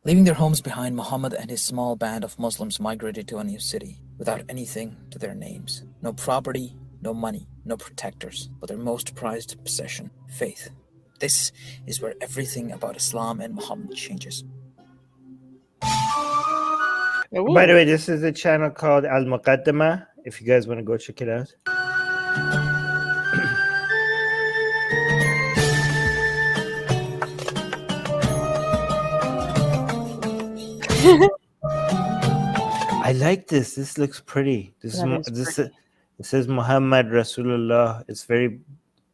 Leaving their homes behind, Muhammad and his small band of Muslims migrated to a new city without anything to their names. No property, no money, no protectors, but their most prized possession, faith. This is where everything about Islam and Muhammad changes. By the way, this is a channel called Alma Katama. If you guys want to go check it out. I like this. This looks pretty. This says Muhammad Rasulullah. It's very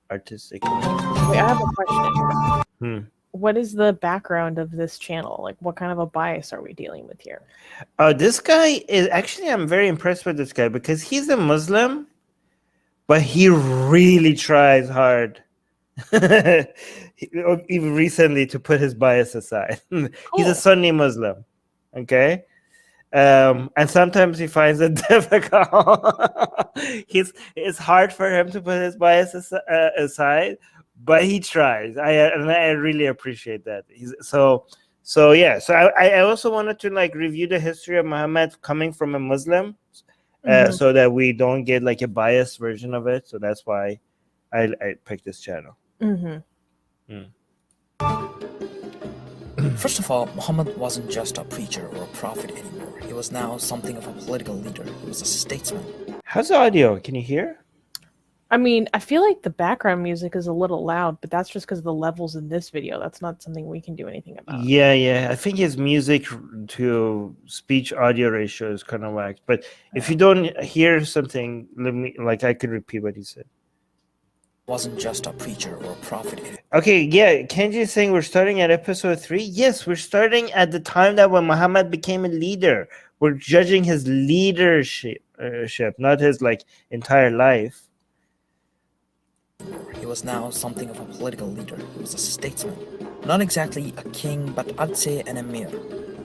artistic. Wait, I have a question. Hmm. What is the background of this channel? Like, what kind of a bias are we dealing with here? This guy is actually, I'm very impressed with this guy because he's a Muslim, but he really tries hard. Even recently to put his bias aside. He's a Sunni Muslim. Okay. And sometimes he finds it difficult. It's hard for him to put his bias aside, but he tries. I really appreciate that. So I also wanted to like review the history of Muhammad coming from a Muslim, so that we don't get like a biased version of it. So that's why I picked this channel. First of all, Muhammad wasn't just a preacher or a prophet anymore. He was now something of a political leader. He was a statesman. How's the audio? Can you hear? I mean, I feel like the background music is a little loud, but that's just because of the levels in this video. That's not something we can do anything about. Yeah. I think his music to speech audio ratio is kind of whacked. But if you don't hear something, I could repeat what he said. Wasn't just a preacher or a prophet. Okay, yeah. Kenji is saying we're starting at episode 3. Yes, we're starting at the time that when Muhammad became a leader. We're judging his leadership, not his like entire life. He was now something of a political leader. He was a statesman. Not exactly a king, but I'd say an emir,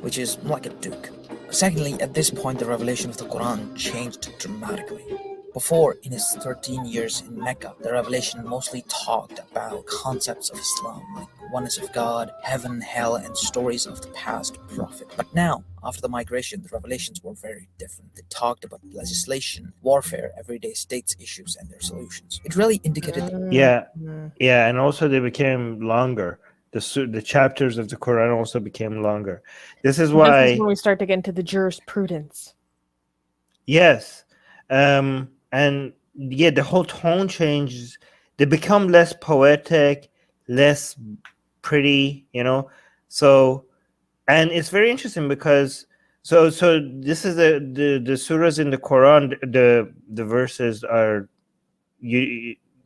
which is like a duke. Secondly, at this point, the revelation of the Quran changed dramatically. Before, in his 13 years in Mecca, the revelation mostly talked about concepts of Islam, like oneness of God, heaven, hell, and stories of the past prophet. But now, after the migration, the revelations were very different. They talked about legislation, warfare, everyday states issues, and their solutions. It really indicated... Yeah, and also they became longer. The chapters of the Quran also became longer. This is why... This is when we start to get into the jurisprudence. Yes. And yeah, the whole tone changes. They become less poetic, less pretty, So, and it's very interesting because so this is the surahs in the Quran. The verses are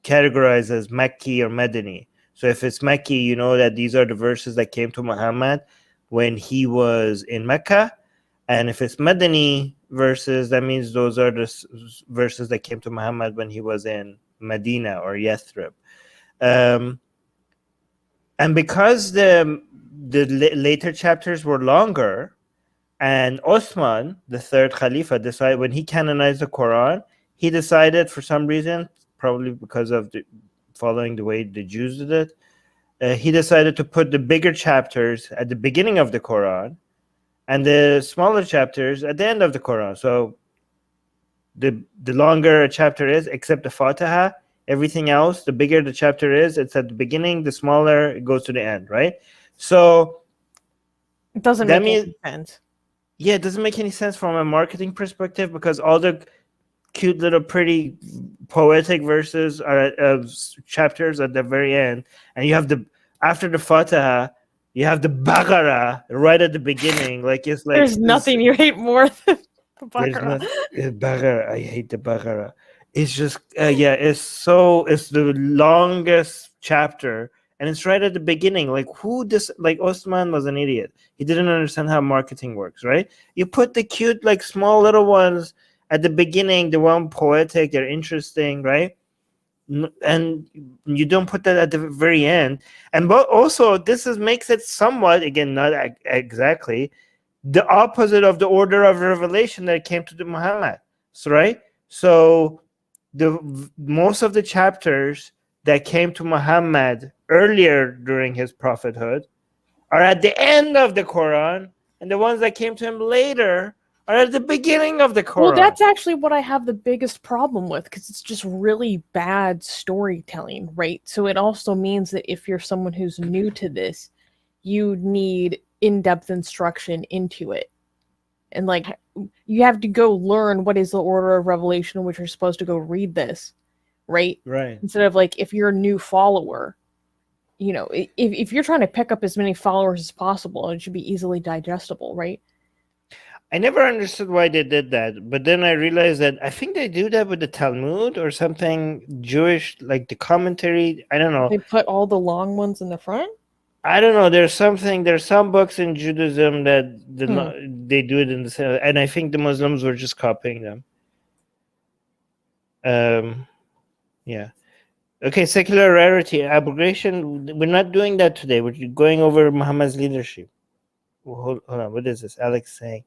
categorized as Mecca or Medini. So if it's Mecca, you know that these are the verses that came to Muhammad when he was in Mecca. And if it's Medini verses, that means those are the verses that came to Muhammad when he was in Medina or Yathrib. And because the later chapters were longer, and Osman, the third Khalifa, decided when he canonized the Quran, he decided for some reason, probably because of following the way the Jews did it, he decided to put the bigger chapters at the beginning of the Quran and the smaller chapters at the end of the Quran. So the longer a chapter is, except the Fatiha, everything else, the bigger the chapter is, it's at the beginning, the smaller it goes to the end, right? So it doesn't make any sense. Yeah, it doesn't make any sense from a marketing perspective because all the cute little pretty poetic verses are chapters at the very end, and you have after the Fatiha, you have the Baqarah right at the beginning. Like it's like there's nothing you hate more than the Baqarah. Baqarah. I hate the Baqarah. It's just it's the longest chapter, and it's right at the beginning. Like Osman was an idiot. He didn't understand how marketing works, right? You put the cute, like small little ones at the beginning, the one poetic, they're interesting, right? And you don't put that at the very end. But also this makes it somewhat, again, not exactly the opposite of the order of revelation that came to the Muhammad. So, right? So most of the chapters that came to Muhammad earlier during his prophethood are at the end of the Quran, and the ones that came to him later are at the beginning of the Quran. Well, that's actually what I have the biggest problem with, because it's just really bad storytelling, right? So it also means that if you're someone who's new to this, you need in-depth instruction into it. And like, you have to go learn what is the order of revelation in which you're supposed to go read this, right? Right. Instead of like, if you're a new follower, you know, if you're trying to pick up as many followers as possible, it should be easily digestible, right? I never understood why they did that, but then I realized that I think they do that with the Talmud or something Jewish, like the commentary. I don't know. They put all the long ones in the front? I don't know. There's some books in Judaism that they do it in the same, and I think the Muslims were just copying them. Yeah. Okay, secular rarity, abrogation. We're not doing that today. We're going over Muhammad's leadership. Hold on. What is this? Alex saying.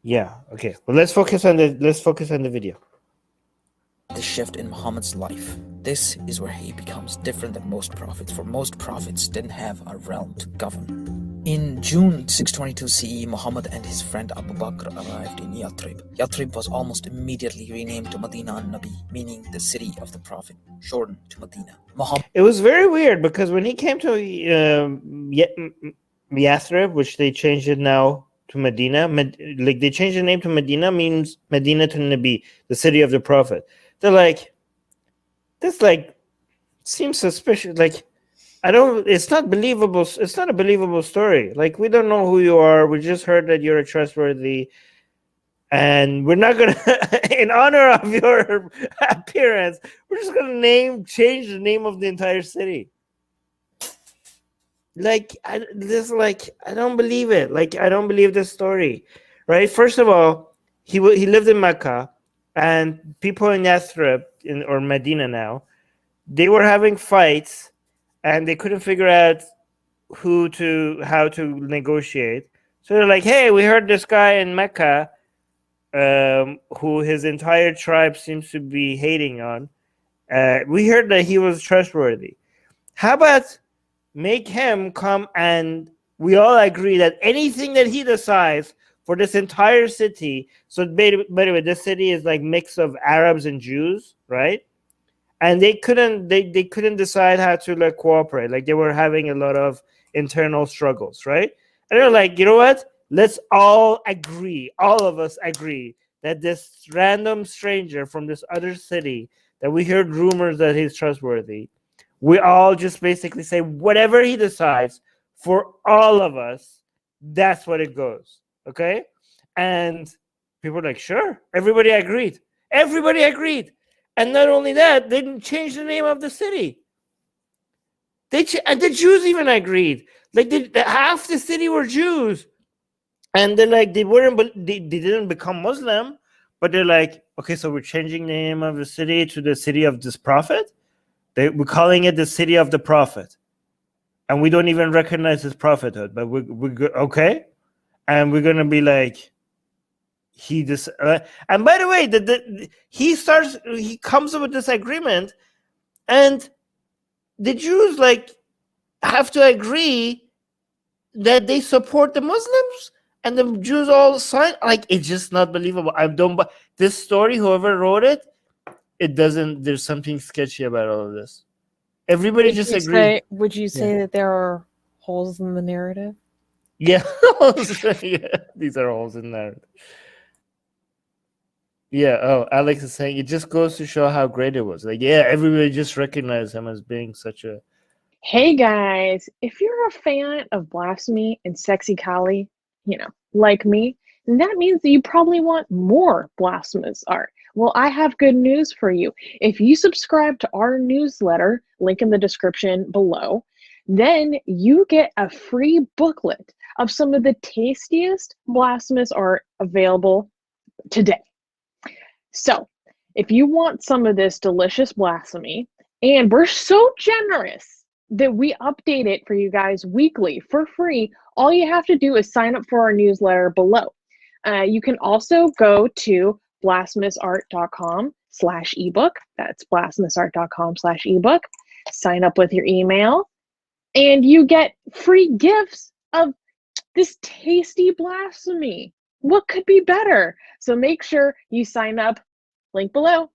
Yeah. Okay. Well, let's focus on the video. The shift in Muhammad's life. This is where he becomes different than most prophets, for most prophets didn't have a realm to govern. In June 622 CE, Muhammad and his friend Abu Bakr arrived in Yathrib. Yathrib was almost immediately renamed to Medina al-Nabi, meaning the city of the Prophet, shortened to Medina. It was very weird because when he came to Yathrib, which they changed it now to Medina, like they changed the name to Medina, means Medina to Nabi, the city of the Prophet. They're like, this like seems suspicious. Like, it's not believable. It's not a believable story. Like, we don't know who you are. We just heard that you're a trustworthy, and we're not gonna, in honor of your appearance, we're just gonna change the name of the entire city. Like, I don't believe it. Like, I don't believe this story, right? First of all, he lived in Mecca, and people in Yathrib or Medina now, they were having fights, and they couldn't figure out how to negotiate. So they're like, "Hey, we heard this guy in Mecca, who his entire tribe seems to be hating on. We heard that he was trustworthy. How about make him come, and we all agree that anything that he decides for this entire city." So by the way, this city is like mix of Arabs and Jews, right? And they couldn't decide how to like cooperate. Like, they were having a lot of internal struggles, right? And they're like, you know what? Let's all of us agree that this random stranger from this other city that we heard rumors that he's trustworthy, we all just basically say whatever he decides for all of us, that's what it goes. Okay? And people were like, sure. Everybody agreed. And not only that, they didn't change the name of the city. And the Jews even agreed. Like, half the city were Jews, and they're like, they didn't become Muslim, but they're like, okay, so we're changing the name of the city to the city of this prophet. We're calling it the city of the prophet, and we don't even recognize his prophethood. But we're okay, and we're gonna be like. And by the way, he comes up with this agreement, and the Jews like have to agree that they support the Muslims, and the Jews all sign. Like, it's just not believable. This story, whoever wrote it, it doesn't. There's something sketchy about all of this. Everybody just agrees. Would you say that there are holes in the narrative? Yeah, these are holes in the narrative. Yeah. Oh, Alex is saying it just goes to show how great it was. Like, yeah, everybody just recognized him as being such a. Hey guys, if you're a fan of blasphemy and sexy Kali, like me, then that means that you probably want more blasphemous art. Well, I have good news for you. If you subscribe to our newsletter, link in the description below, then you get a free booklet of some of the tastiest blasphemous art available today. So, if you want some of this delicious blasphemy, and we're so generous that we update it for you guys weekly for free, all you have to do is sign up for our newsletter below. You can also go to blasphemousart.com blasphemous.com/ebook. That's blasphemousart.com/ebook. Sign up with your email, and you get free gifts of this tasty blasphemy. What could be better? So make sure you sign up. Link below.